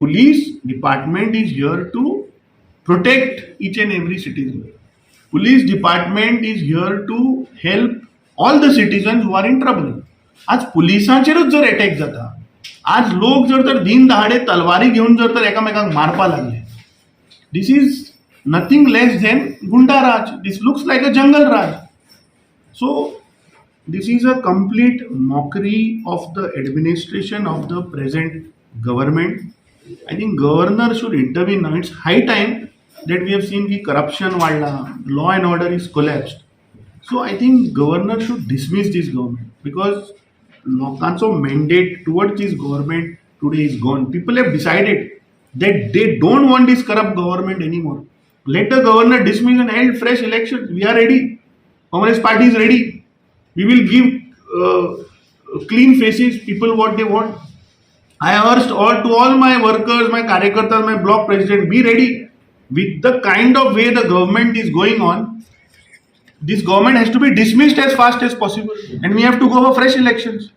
Police department is here to protect each and every citizen. Police department is here to help all the citizens who are in trouble. आज पुलिसांचेरच जर attack जाता, आज लोक जर तर दिन दहाडे तलवारी घेऊन जर तर एकामेकांक मारपा लागले, this is nothing less than goonda raj. This looks like a jungle raj. So this is a complete mockery of the administration of the present government. I think governor should intervene now. It's high time that we have seen the corruption वाढला, law and order is collapsed. So I think governor should dismiss this government because लोकांचो mandate towards this government today is gone. People have decided that they don't want this corrupt government anymore. Let the governor dismiss and held fresh elections. We are ready. Congress party is ready. We will give clean faces, people what they want. I urged all my workers, my karyakartas, my block president, be ready. With the kind of way the government is going on, this government has to be dismissed as fast as possible, and we have to go for fresh elections.